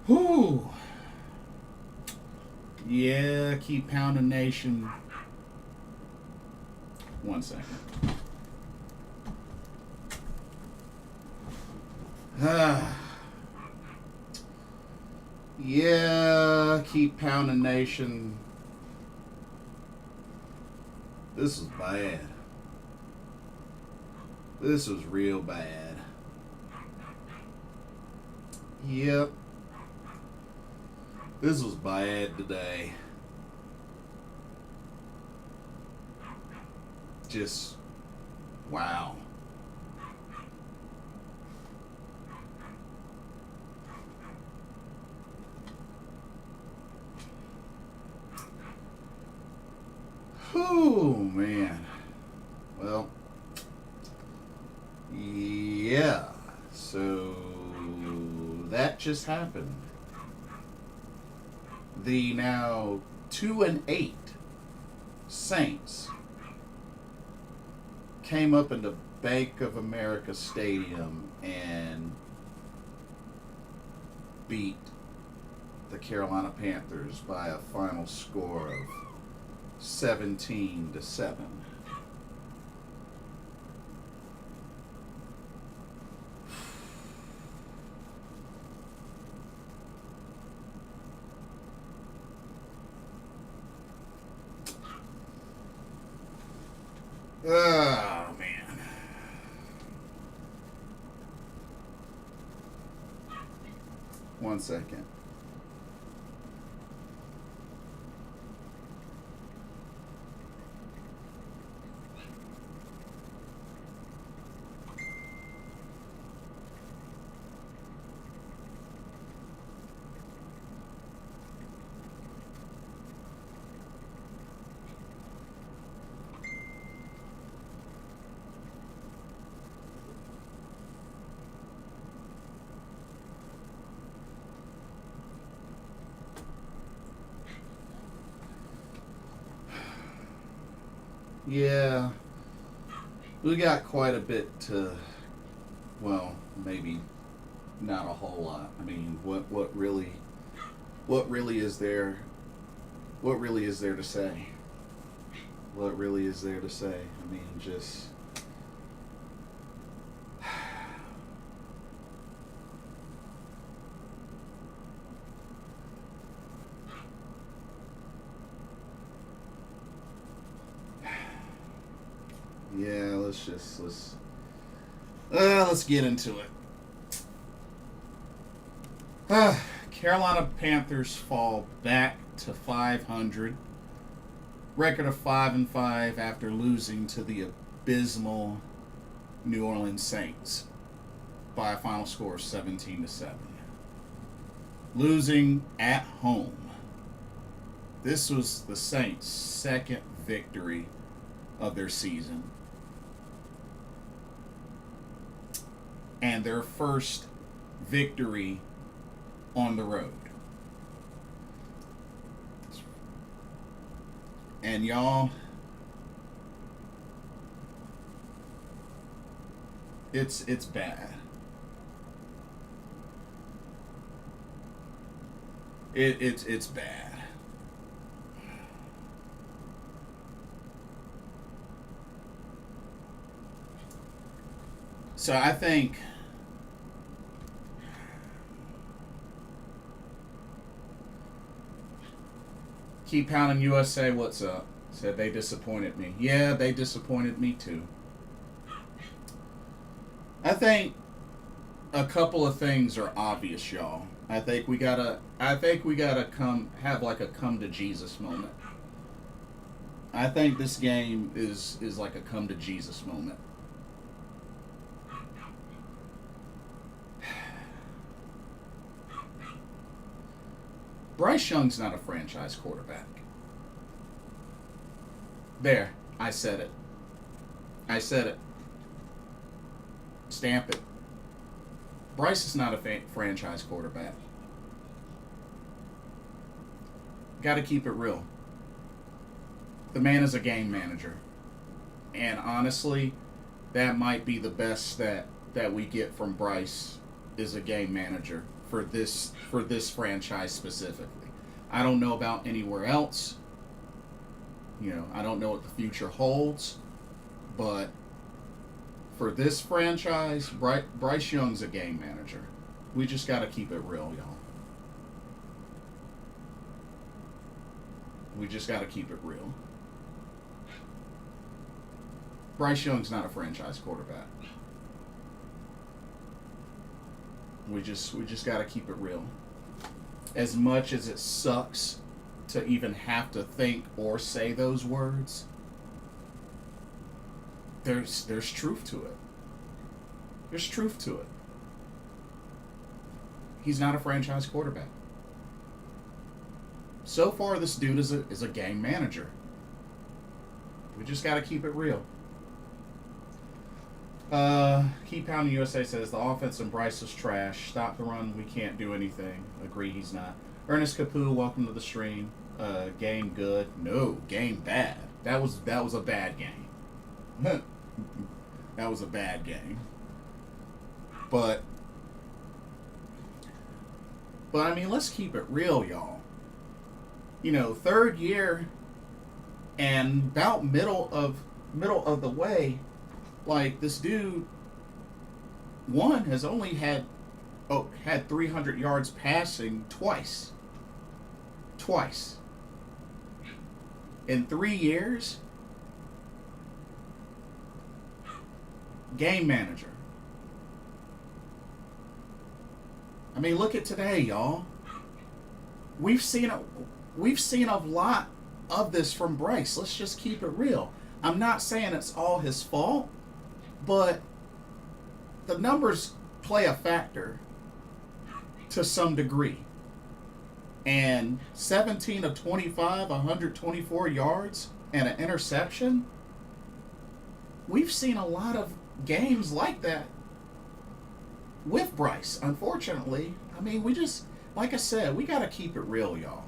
Whew. Yeah, keep pounding nation. 1 second. Yeah, keep pounding nation. This is bad. This was real bad. Yep. This was bad today. Just, wow. Whew, man. Well, yeah. So that just happened. The now 2-8 Saints came up into Bank of America Stadium and beat the Carolina Panthers by a final score of 17-7. Oh, man. One second. Yeah, we got quite a bit to, well, maybe not a whole lot. I mean, what really is there? What really is there to say? What really is there to say? I mean, just yeah. Let's get into it. Carolina Panthers fall back to 500. Record of 5-5 after losing to the abysmal New Orleans Saints by a final score of 17-7. Losing at home. This was the Saints' second victory of their season and their first victory on the road. And y'all, it's bad. It's bad. So I think keep pounding USA. What's up? Said they disappointed me. Yeah, they disappointed me too. I think a couple of things are obvious, y'all. I think we gotta have like a come to Jesus moment. I think this game is like a come to Jesus moment. Bryce Young's not a franchise quarterback. There, I said it. I said it. Stamp it. Bryce is not a franchise quarterback. Got to keep it real. The man is a game manager. And honestly, that might be the best that we get from Bryce is a game manager for this franchise specifically. I don't know about anywhere else. I don't know what the future holds, but for this franchise, Bryce Young's a game manager. We just got to keep it real, y'all. We just got to keep it real. Bryce Young's not a franchise quarterback. We just got to keep it real. As much as it sucks to even have to think or say those words, there's truth to it. There's truth to it. He's not a franchise quarterback. So far, this dude is a game manager. We just got to keep it real. Keep Pounding USA says the offense in Bryce is trash. Stop the run. We can't do anything. Agree, he's not. Ernest Capu, welcome to the stream. Game good. No, game bad. That was a bad game. That was a bad game. But I mean, let's keep it real, y'all. Third year and about middle of the way, like this dude has only had 300 yards passing twice in 3 years. Game manager. I mean, look at today, y'all. We've seen a lot of this from Bryce. Let's just keep it real. I'm not saying it's all his fault, but the numbers play a factor to some degree. And 17 of 25, 124 yards, and an interception. We've seen a lot of games like that with Bryce, unfortunately. I mean, we just, like I said, we got to keep it real, y'all.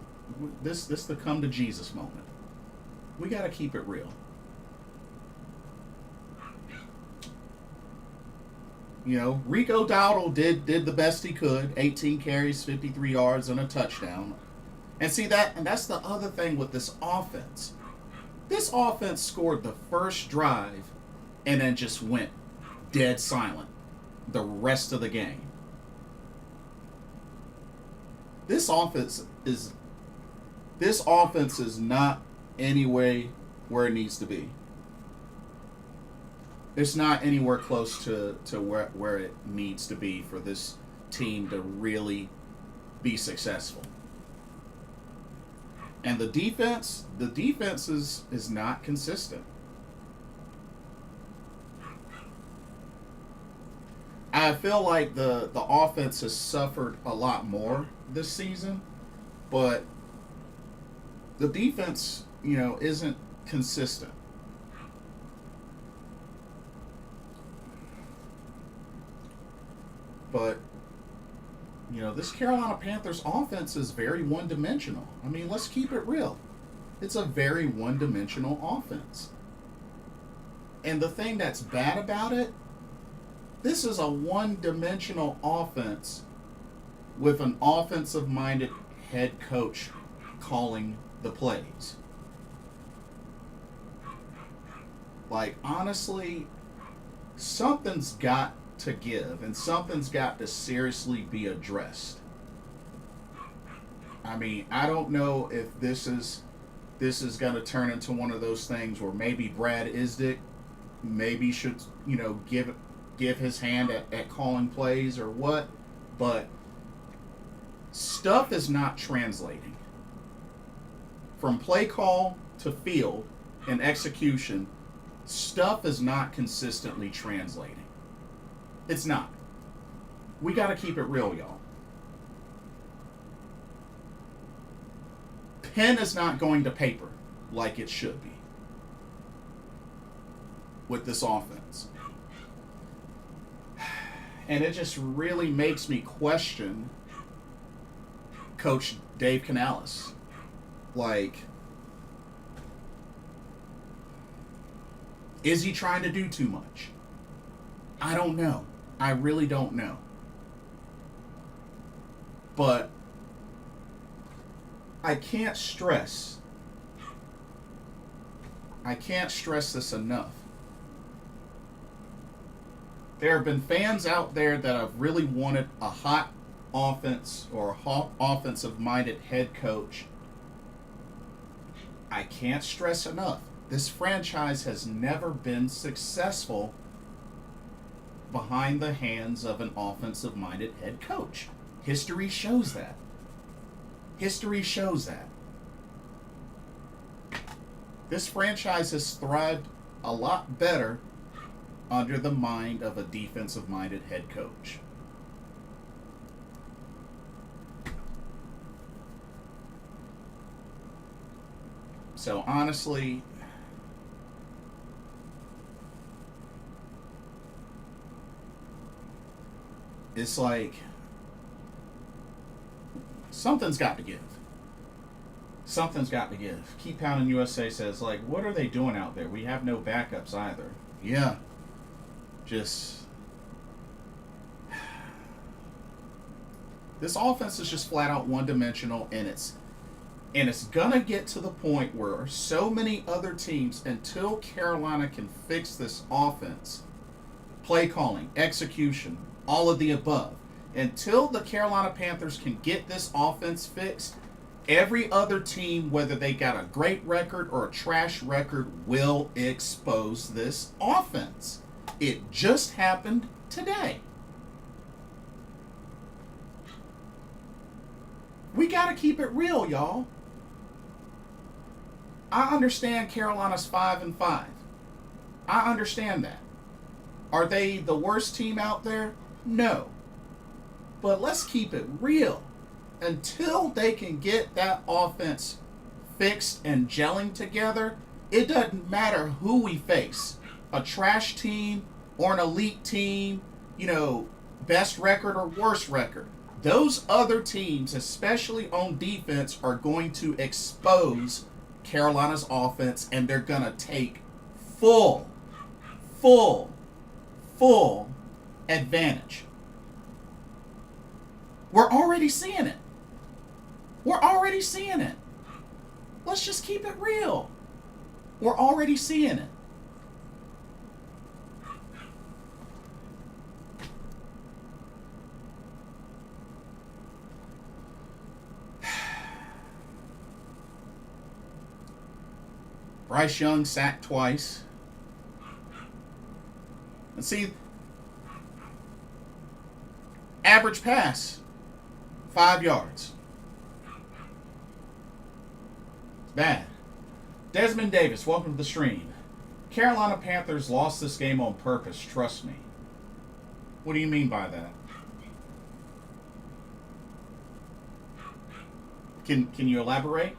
This the come to Jesus moment. We got to keep it real. Rico Dowdle did the best he could. 18 carries, 53 yards, and a touchdown. And see and that's the other thing with this offense. This offense scored the first drive and then just went dead silent the rest of the game. This offense is not anyway where it needs to be. It's not anywhere close to where it needs to be for this team to really be successful. And the defense is not consistent. I feel like the offense has suffered a lot more this season, but the defense, isn't consistent. But, this Carolina Panthers offense is very one-dimensional. I mean, let's keep it real. It's a very one-dimensional offense. And the thing that's bad about it, this is a one-dimensional offense with an offensive-minded head coach calling the plays. Like, honestly, something's got to give, and something's got to seriously be addressed. I mean, I don't know if this is going to turn into one of those things where maybe Brad Isdick maybe should, give his hand at calling plays or what, but stuff is not translating. From play call to field and execution, stuff is not consistently translating. It's not. We got to keep it real, y'all. Pen is not going to paper like it should be with this offense. And it just really makes me question Coach Dave Canales. Like, Is he trying to do too much? I don't know. I really don't know. But I can't stress this enough. There have been fans out there that have really wanted a hot offense or a hot offensive-minded head coach. I can't stress enough. This franchise has never been successful behind the hands of an offensive-minded head coach. History shows that. History shows that. This franchise has thrived a lot better under the mind of a defensive-minded head coach. So honestly, it's like something's got to give. Something's got to give. Keep Pounding USA says, like, what are they doing out there? We have no backups either. Yeah. Just... this offense is just flat out one-dimensional, and it's gonna get to the point where so many other teams, until Carolina can fix this offense, play calling, execution, all of the above, until the Carolina Panthers can get this offense fixed, every other team, whether they got a great record or a trash record, will expose this offense. It just happened today. We got to keep it real, y'all. I understand Carolina's 5-5. I understand that. Are they the worst team out there? No. But let's keep it real. Until they can get that offense fixed and gelling together, it doesn't matter who we face. A trash team or an elite team, best record or worst record. Those other teams, especially on defense, are going to expose Carolina's offense, and they're going to take full advantage. We're already seeing it. Let's just keep it real. We're already seeing it. Bryce Young sacked twice. And see, average pass, 5 yards. It's bad. Desmond Davis, welcome to the stream. Carolina Panthers lost this game on purpose, trust me. What do you mean by that? Can you elaborate?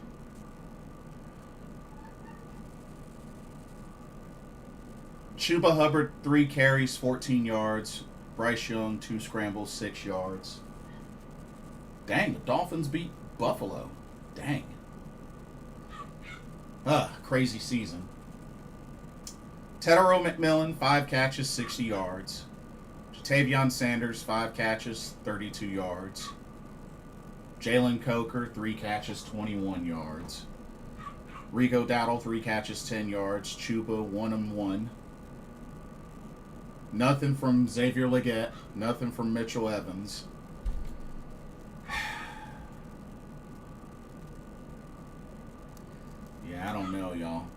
Chuba Hubbard, 3 carries, 14 yards. Bryce Young, 2 scrambles, 6 yards. Dang, the Dolphins beat Buffalo. Dang. Crazy season. Tetero McMillan, 5 catches, 60 yards. Jatavion Sanders, 5 catches, 32 yards. Jalen Coker, 3 catches, 21 yards. Rico Dowdle, 3 catches, 10 yards. Chuba, 1-1. Nothing from Xavier Legette. Nothing from Mitchell Evans. Yeah, I don't know, y'all.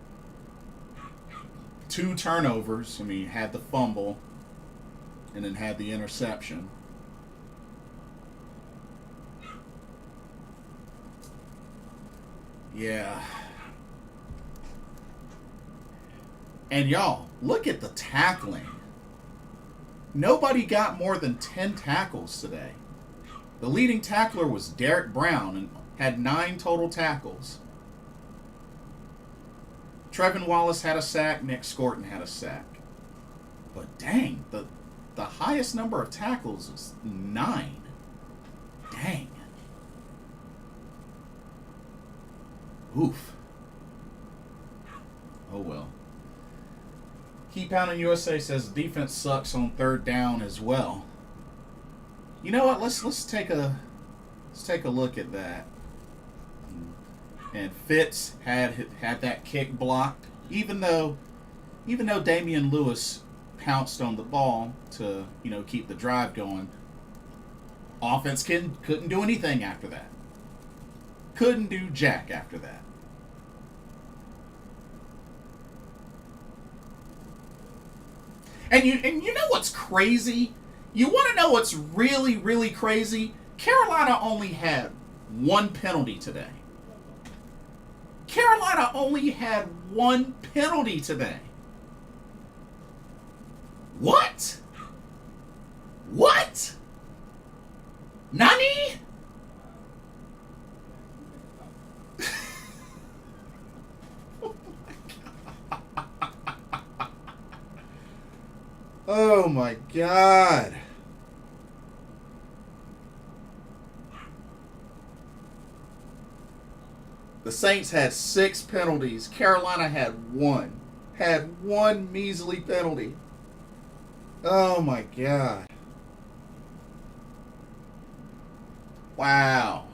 2 turnovers. Had the fumble and then had the interception. Yeah. And y'all, look at the tackling. Nobody got more than 10 tackles today. The leading tackler was Derek Brown and had 9 total tackles. Trevin Wallace had a sack. Nick Scorton had a sack. But dang, the highest number of tackles is 9. Dang. Oof. Oh well. Keep Pounding USA says defense sucks on third down as well. You know what? Let's take a look at that. And Fitz had that kick blocked, even though Damian Lewis pounced on the ball to keep the drive going. Offense couldn't do anything after that. Couldn't do jack after that. And you know what's crazy? You want to know what's really, really crazy? Carolina only had one penalty today. Carolina only had one penalty today. What? What? Nani? Oh my God. The Saints had 6 penalties. Carolina had one. Had one measly penalty. Oh my God. Wow.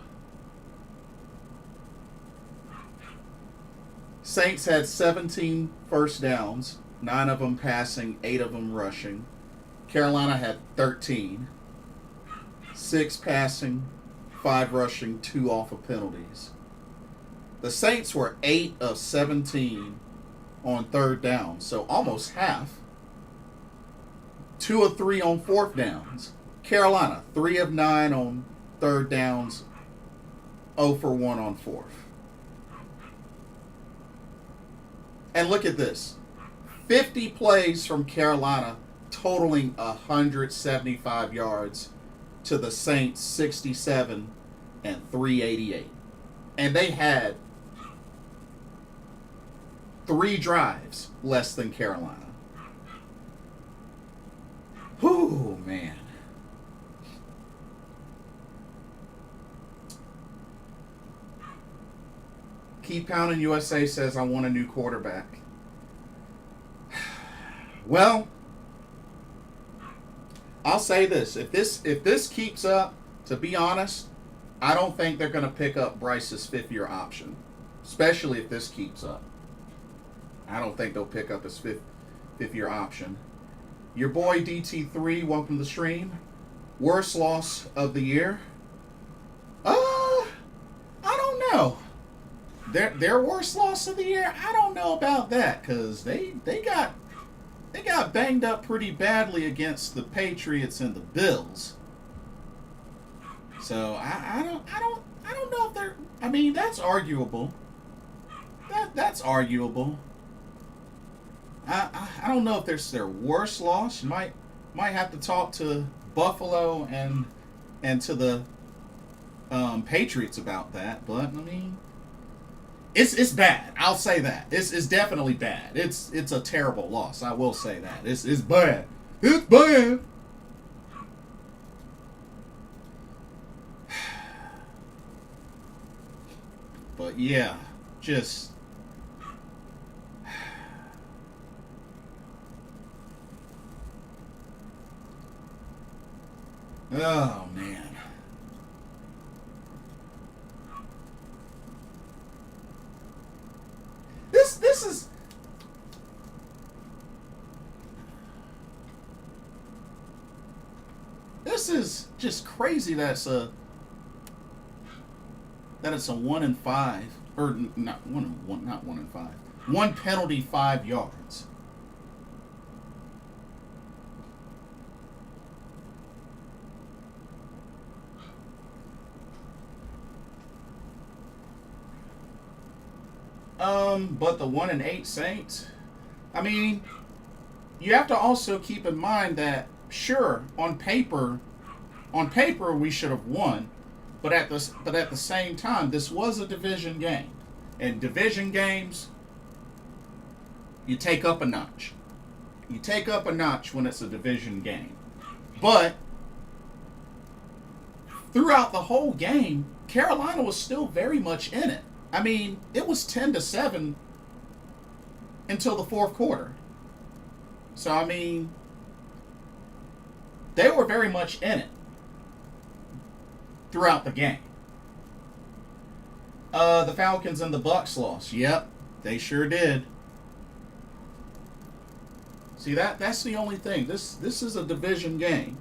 Saints had 17 first downs, 9 of them passing, 8 of them rushing. Carolina had 13. 6 passing, 5 rushing, 2 off of penalties. The Saints were 8 of 17 on third down, so almost half. 2 of 3 on fourth downs. Carolina, 3 of 9 on third downs, 0 for 1 on fourth. And look at this. 50 plays from Carolina, totaling 175 yards to the Saints 67 and 388. And they had 3 drives less than Carolina. Whew, man. Keep Pounding USA says, I want a new quarterback. Well, I'll say this. If this keeps up, to be honest, I don't think they're going to pick up Bryce's 5th-year option, especially if this keeps up. I don't think they'll pick up his fifth-year option. Your boy DT3, welcome to the stream. Worst loss of the year? I don't know. Their worst loss of the year? I don't know about that, because they got banged up pretty badly against the Patriots and the Bills. So I don't know if they're. I mean, that's arguable. That's arguable. I don't know if there's their worst loss. You might have to talk to Buffalo and to the Patriots about that. But I mean, it's bad. I'll say that. It's definitely bad. It's a terrible loss. I will say that. It's bad. It's bad. But yeah, just. Oh man. This is just crazy that it's a 1-5, or not 1-5. 1 penalty, 5 yards. But the 1-8 Saints, I mean, you have to also keep in mind that, sure, on paper we should have won, but at the same time, this was a division game, and division games, you take up a notch. You take up a notch when it's a division game, but throughout the whole game, Carolina was still very much in it. I mean, it was 10-7 until the fourth quarter. So, I mean, they were very much in it throughout the game. The Falcons and the Bucks lost. Yep, they sure did. See, that's the only thing. This is a division game.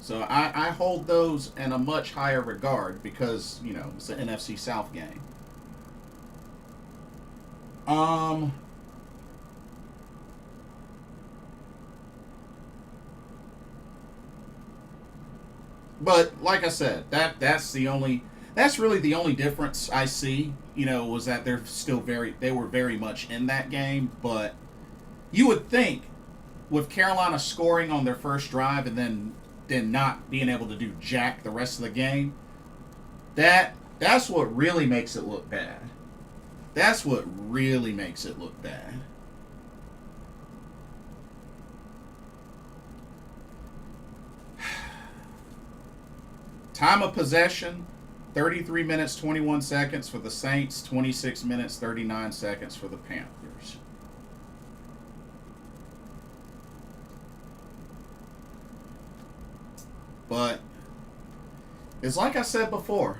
So I hold those in a much higher regard because, you know, it's an NFC South game. But like I said, that's really the only difference I see, you know, was that they were very much in that game, but you would think with Carolina scoring on their first drive and then not being able to do jack the rest of the game, that's what really makes it look bad. That's what really makes it look bad. Time of possession, 33 minutes, 21 seconds for the Saints, 26 minutes, 39 seconds for the Panthers. But it's like I said before,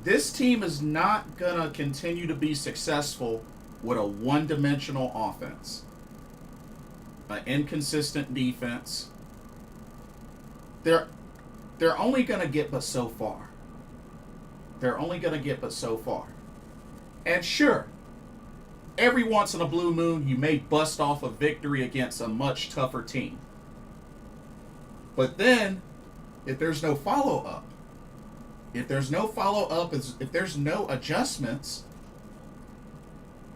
this team is not going to continue to be successful with a one-dimensional offense, an inconsistent defense. They're only going to get but so far. They're only going to get but so far. And sure, every once in a blue moon, you may bust off a victory against a much tougher team. But then, if there's no follow-up, if there's no adjustments,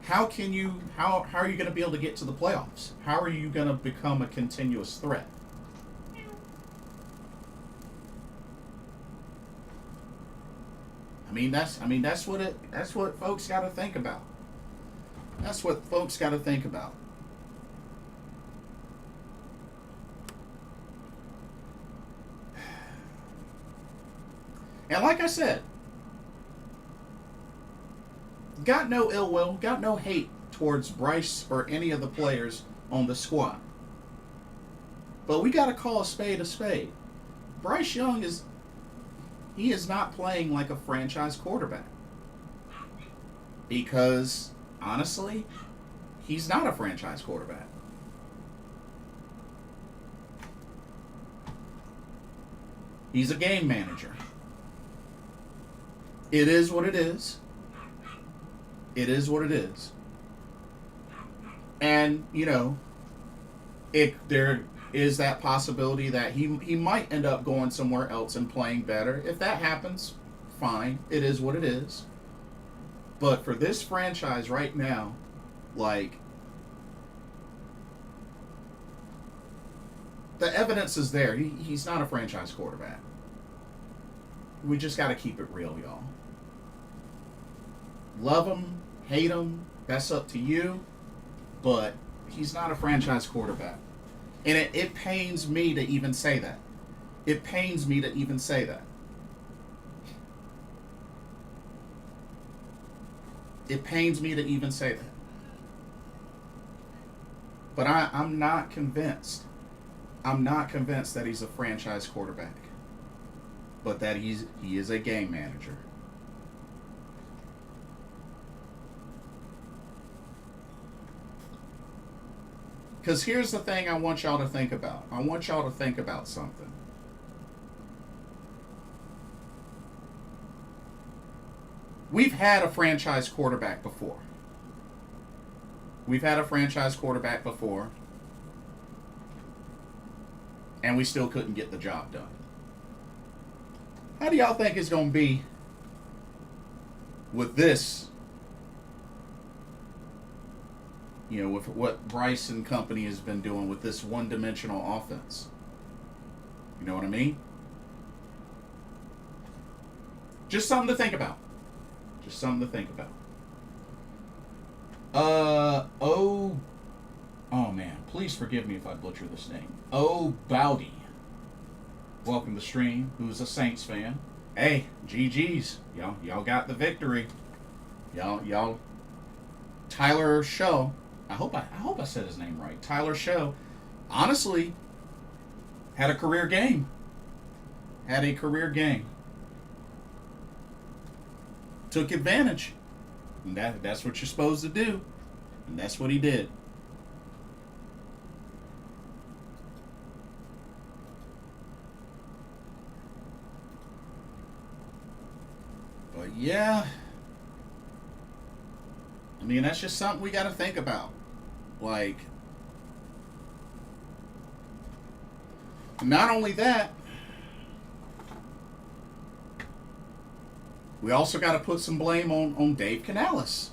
how are you going to be able to get to the playoffs? How are you going to become a continuous threat? That's what folks got to think about. That's what folks got to think about. And like I said, got no ill will, got no hate towards Bryce or any of the players on the squad. But we got to call a spade a spade. Bryce Young is not playing like a franchise quarterback. Because, honestly, he's not a franchise quarterback. He's a game manager. It is what it is. It is what it is. And, you know, there is that possibility that he might end up going somewhere else and playing better. If that happens, fine. It is what it is. But for this franchise right now, like, the evidence is there. He's not a franchise quarterback. We just got to keep it real, y'all. Love him, hate him, that's up to you. But he's not a franchise quarterback. And it pains me to even say that. It pains me to even say that. It pains me to even say that. But I'm not convinced. I'm not convinced that he's a franchise quarterback. But that he is a game manager. Because here's the thing I want y'all to think about. I want y'all to think about something. We've had a franchise quarterback before. We've had a franchise quarterback before. And we still couldn't get the job done. How do y'all think it's going to be with this? You know, with what Bryce and company has been doing with this one-dimensional offense. You know what I mean? Just something to think about. Just something to think about. Oh man, please forgive me if I butcher this name. Bowdy. Welcome to the stream. Who's a Saints fan? Hey, GG's. Y'all got the victory. Y'all Tyler Show, I hope I said his name right. Tyler Show, honestly, had a career game. Had a career game. Took advantage. And that's what you're supposed to do. And that's what he did. But yeah, I mean, that's just something we got to think about. Like, not only that, we also got to put some blame on Dave Canales.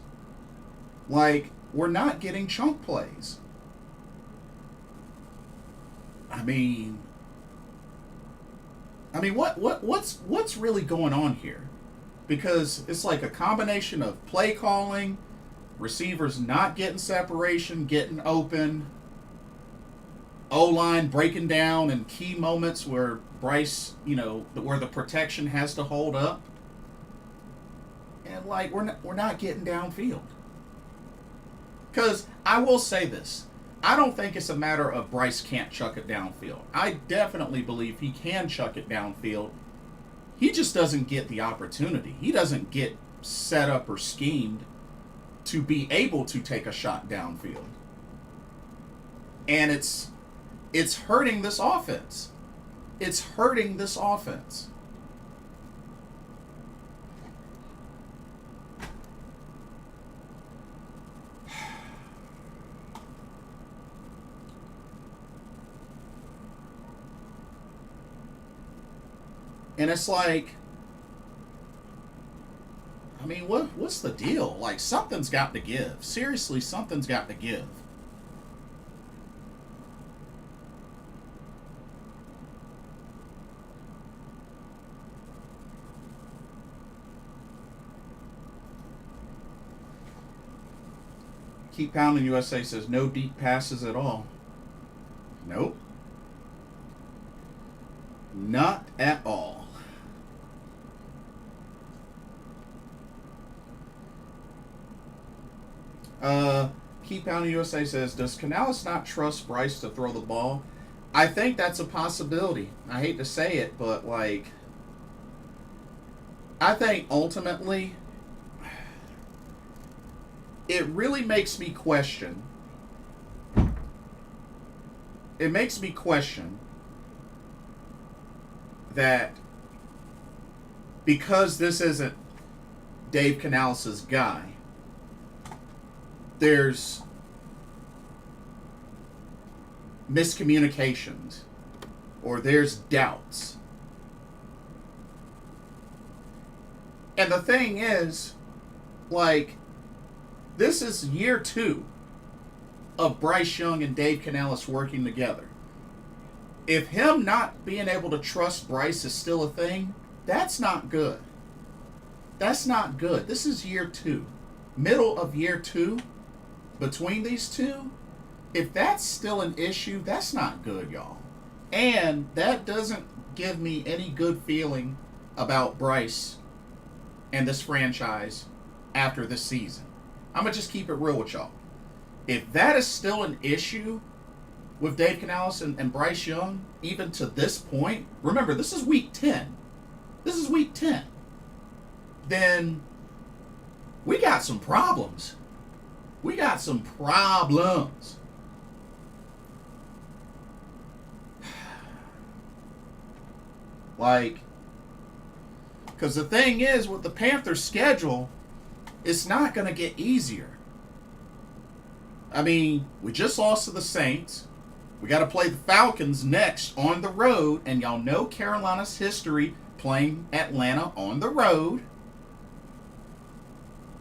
Like, we're not getting chunk plays. I mean, what's really going on here? Because it's like a combination of play calling, receivers not getting separation, getting open, O-line breaking down in key moments where Bryce, where the protection has to hold up. And like we're not getting downfield. Because I will say this, I don't think it's a matter of Bryce can't chuck it downfield. I definitely believe he can chuck it downfield. He just doesn't get the opportunity. He doesn't get set up or schemed to be able to take a shot downfield. And it's hurting this offense. It's hurting this offense. And it's like, I mean, what's the deal? Like, something's got to give. Seriously, something's got to give. Keep Pounding USA says no deep passes at all. Nope. Not at all. Keep Pounding USA says, does Canales not trust Bryce to throw the ball? I think that's a possibility. I hate to say it, but like, I think ultimately it really makes me question. It makes me question that because this isn't Dave Canales' guy, there's miscommunications or there's doubts. And the thing is, like, this is year 2 of Bryce Young and Dave Canales working together. If him not being able to trust Bryce is still a thing, that's not good. That's not good. This is year 2. Middle of year 2 between these two. If that's still an issue, that's not good, y'all. And that doesn't give me any good feeling about Bryce and this franchise after this season. I'm going to just keep it real with y'all. If that is still an issue with Dave Canales and Bryce Young, even to this point, remember, this is week 10. This is week 10. Then we got some problems. We got some problems. Like, because the thing is, with the Panthers' schedule, it's not going to get easier. I mean, we just lost to the Saints. We got to play the Falcons next on the road. And y'all know Carolina's history playing Atlanta on the road.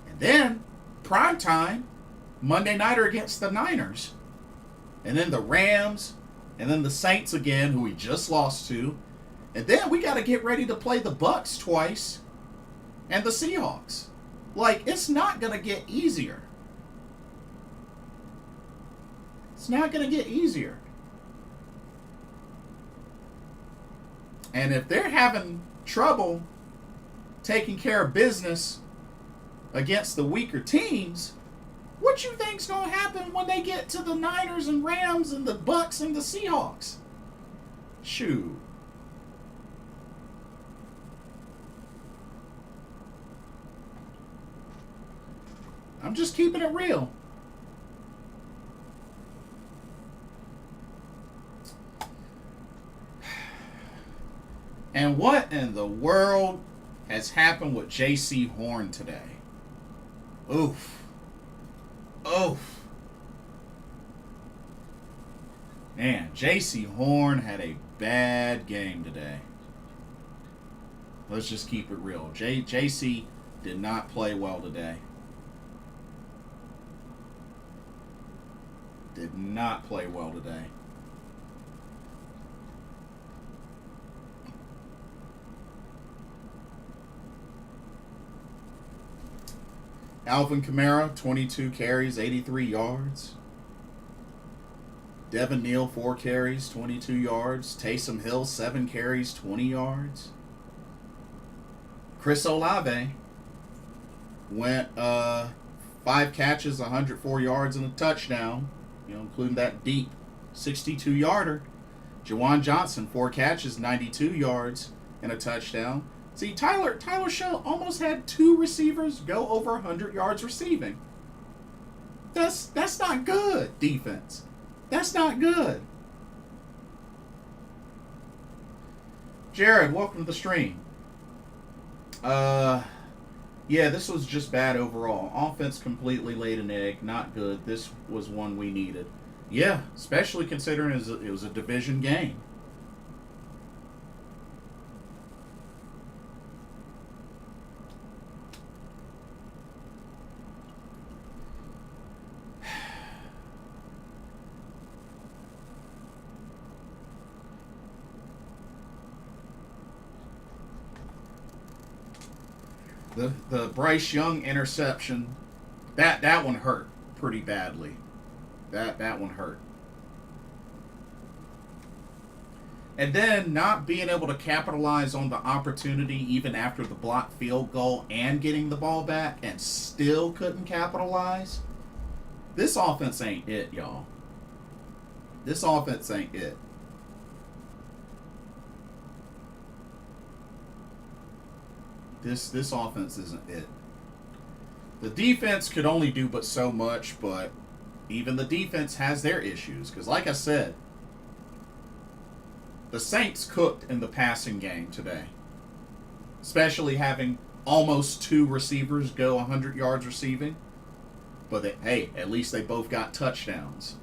And then, primetime, Monday nighter against the Niners. And then the Rams. And then the Saints again, who we just lost to. And then we got to get ready to play the Bucs twice. And the Seahawks. Like, it's not going to get easier. It's not going to get easier. And if they're having trouble taking care of business against the weaker teams, What you think's gonna happen when they get to the Niners and Rams and the Bucks and the Seahawks? Shoot. I'm just keeping it real. And what in the world has happened with J.C. Horn today? Oof. Oof. Man, J.C. Horn had a bad game today. Let's just keep it real. J.C. did not play well today. Did not play well today. Alvin Kamara, 22 carries, 83 yards. Devin Neal, 4 carries, 22 yards. Taysom Hill, 7 carries, 20 yards. Chris Olave went 5 catches, 104 yards, and a touchdown, including that deep 62-yarder. Jawan Johnson, 4 catches, 92 yards, and a touchdown. See, Tyler Show almost had 2 receivers go over 100 yards receiving. That's not good, defense. That's not good. Jared, welcome to the stream. Yeah, this was just bad overall. Offense completely laid an egg. Not good. This was one we needed. Yeah, especially considering it was a division game. The Bryce Young interception, that one hurt pretty badly. That one hurt. And then not being able to capitalize on the opportunity even after the blocked field goal and getting the ball back and still couldn't capitalize. This offense ain't it, y'all. This offense ain't it. This offense isn't it. The defense could only do but so much, but even the defense has their issues. Because like I said, the Saints cooked in the passing game today. Especially having almost 2 receivers go 100 yards receiving. But hey, at least they both got touchdowns.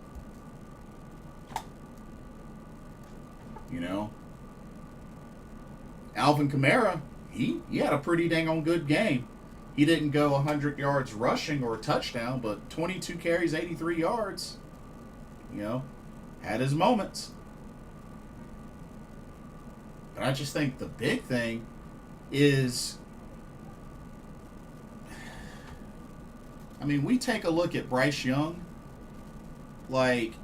Alvin Kamara, he had a pretty dang on good game. He didn't go 100 yards rushing or a touchdown, but 22 carries, 83 yards. Had his moments. But I just think the big thing is, we take a look at Bryce Young, like,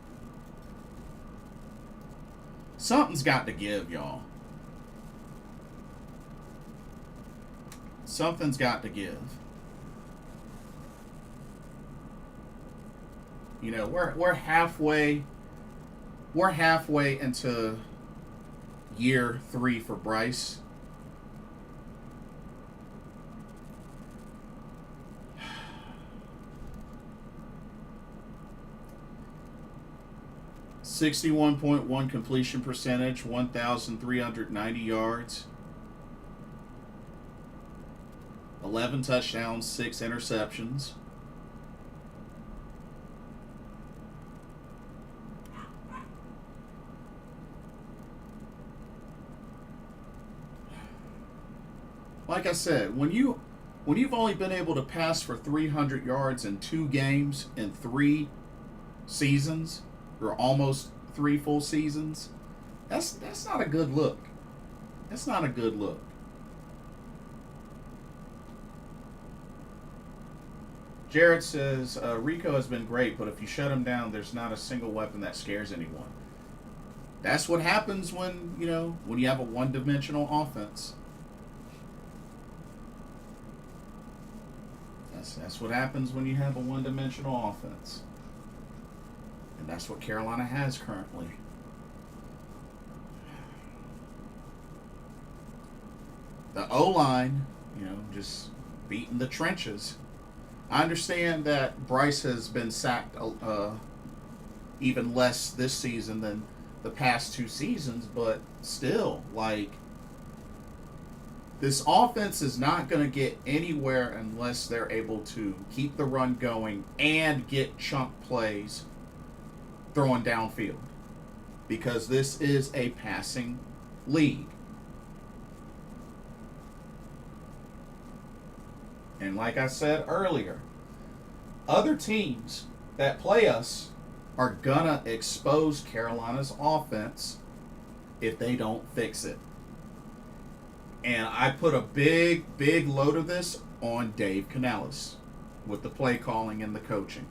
something's got to give, y'all. Something's got to give. We're halfway into year 3 for Bryce. .1 completion percentage, 1,390 yards. 11 touchdowns, 6 interceptions. Like I said, when you've only been able to pass for 300 yards in 2 games in 3 seasons, or almost 3 full seasons, that's not a good look. That's not a good look. Jared says, Rico has been great, but if you shut him down, there's not a single weapon that scares anyone. That's what happens when you have a one-dimensional offense. That's what happens when you have a one-dimensional offense. And that's what Carolina has currently. The O-line, just beating the trenches. I understand that Bryce has been sacked even less this season than the past 2 seasons, but still, this offense is not going to get anywhere unless they're able to keep the run going and get chunk plays throwing downfield, because this is a passing league. And like I said earlier, other teams that play us are gonna expose Carolina's offense if they don't fix it. And I put a big load of this on Dave Canales with the play calling and the coaching.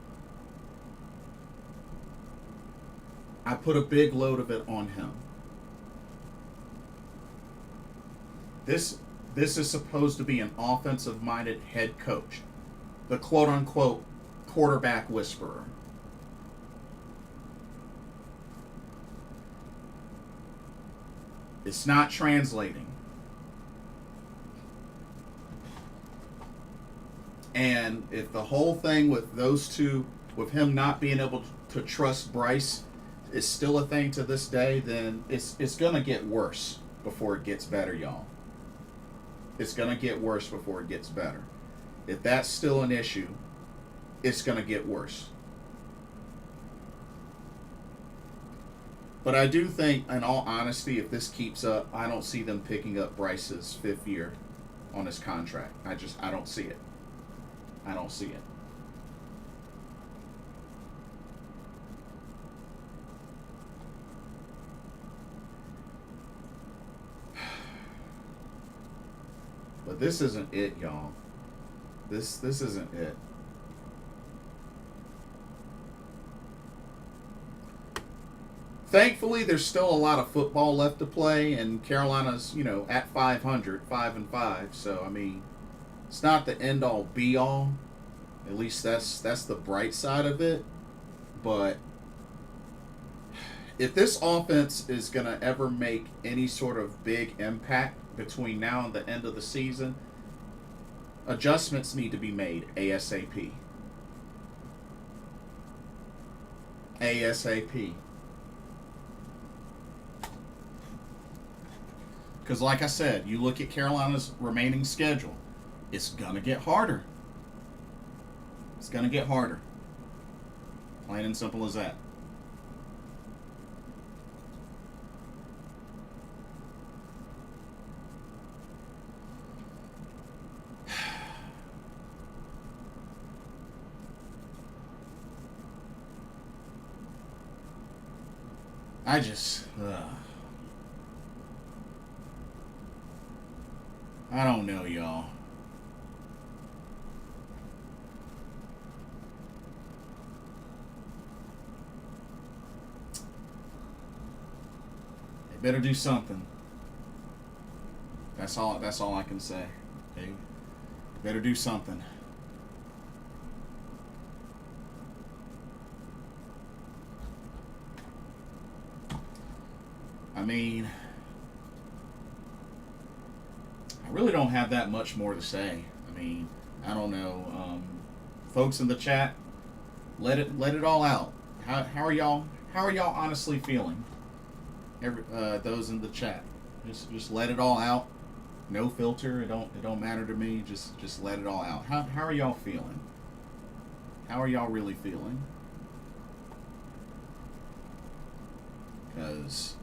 I put a big load of it on him. This is supposed to be an offensive-minded head coach, the quote-unquote quarterback whisperer. It's not translating. And if the whole thing with those two, with him not being able to trust Bryce, is still a thing to this day, then it's going to get worse before it gets better, y'all. It's going to get worse before it gets better. If that's still an issue, it's going to get worse. But I do think, in all honesty, if this keeps up, I don't see them picking up Bryce's 5th year on his contract. I don't see it. I don't see it. But this isn't it, y'all. This isn't it. Thankfully, there's still a lot of football left to play, and Carolina's, at 500, 5-5. So, I mean, it's not the end-all, be-all. At least that's the bright side of it. But if this offense is going to ever make any sort of big impact between now and the end of the season, adjustments need to be made ASAP. ASAP. Because like I said, you look at Carolina's remaining schedule, it's going to get harder. It's going to get harder. Plain and simple as that. I don't know, y'all. They better do something. That's all I can say. They better do something. I mean, I really don't have that much more to say. I mean, I don't know. Folks in the chat, let it all out. How are y'all honestly feeling? Those in the chat, just let it all out. No filter. It don't matter to me. Just let it all out. How are y'all feeling? How are y'all really feeling? Because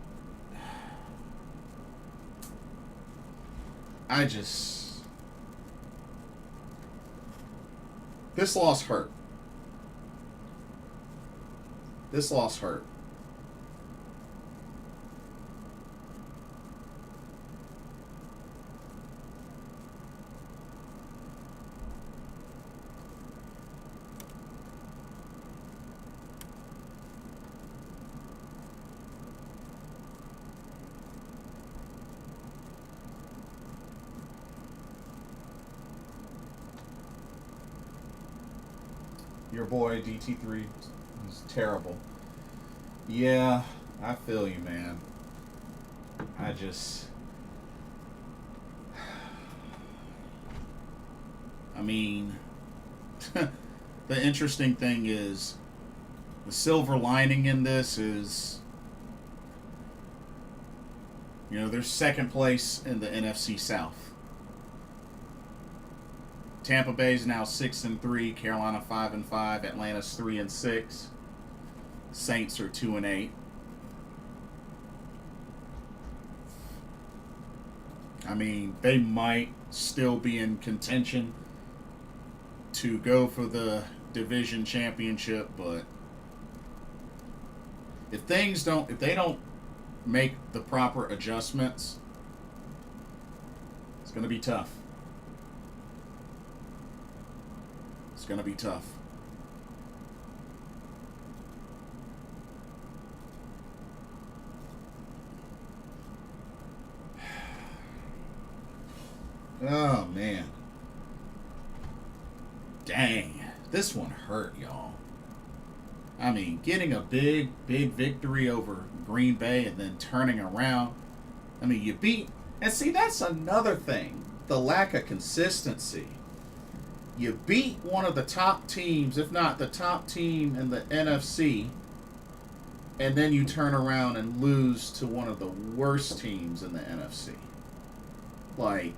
this loss hurt. This loss hurt. Your boy DT3 is terrible. Yeah, I feel you, man. I just... I mean, the interesting thing is, the silver lining in this is, you know, there's second place in the NFC South. Tampa Bay's now 6-3, Carolina 5-5, Atlanta's 3-6, Saints are 2-8. I mean, they might still be in contention to go for the division championship, but if they don't make the proper adjustments, it's going to be tough. It's going to be tough. Oh, man. Dang. This one hurt, y'all. I mean, getting a big victory over Green Bay and then turning around. I mean, you beat... And see, that's another thing. The lack of consistency. You beat one of the top teams, if not the top team in the NFC, and then you turn around and lose to one of the worst teams in the NFC. Like,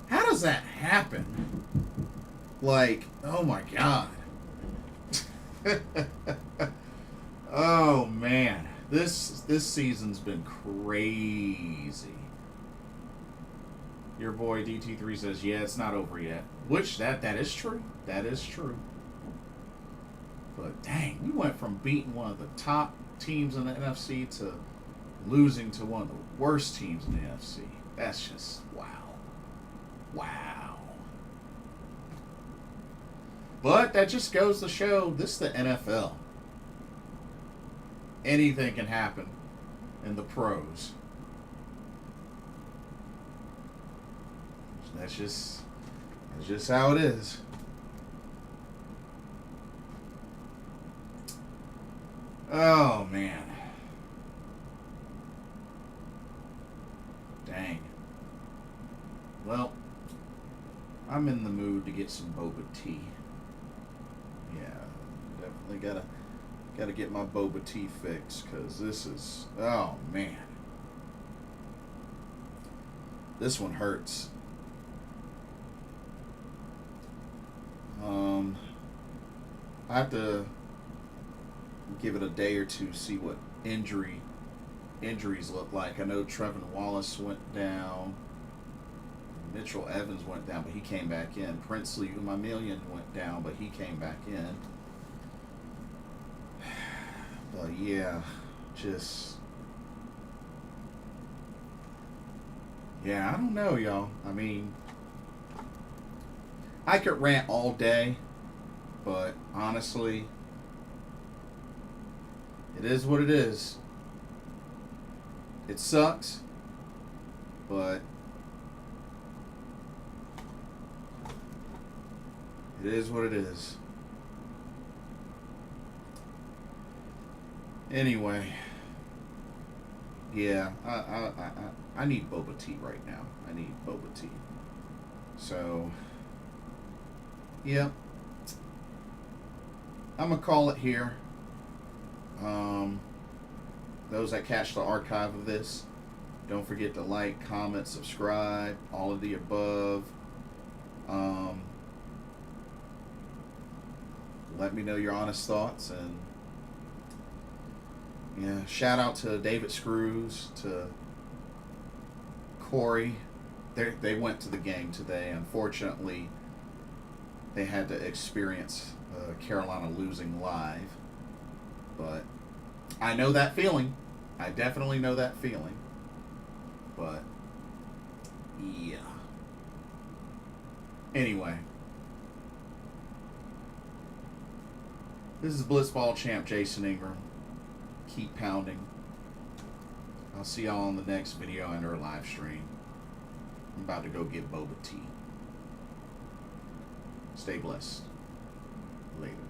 how does that happen? Like, oh my God. Oh man. This season's been crazy. Your boy DT3 says, yeah, it's not over yet. Which, that is true. That is true. But dang, we went from beating one of the top teams in the NFC to losing to one of the worst teams in the NFC. That's just, wow. Wow. But that just goes to show, this is the NFL. Anything can happen in the pros. That's just how it is. Oh man. Dang. Well, I'm in the mood to get some boba tea. Yeah, definitely gotta get my boba tea fixed, because this is, oh man, this one hurts. I have to give it a day or two, see what injuries look like. I know Trevin Wallace went down. Mitchell Evans went down, but he came back in. Princely Umamillion went down, but he came back in. But yeah, I don't know, y'all. I mean, I could rant all day, but honestly, it is what it is. It sucks, but it is what it is. Anyway, yeah, I need boba tea right now. I need boba tea. So, yeah, I'm gonna call it here. Those that catch the archive of this, don't forget to like, comment, subscribe, all of the above. Let me know your honest thoughts, and yeah, shout out to David Screws, to Corey. They went to the game today. Unfortunately, they had to experience Carolina losing live. But I know that feeling. I definitely know that feeling. But yeah. Anyway. This is Blitzball Champ Jason Ingram. Keep pounding. I'll see y'all on the next video and our live stream. I'm about to go get boba tea. Stay blessed. Later.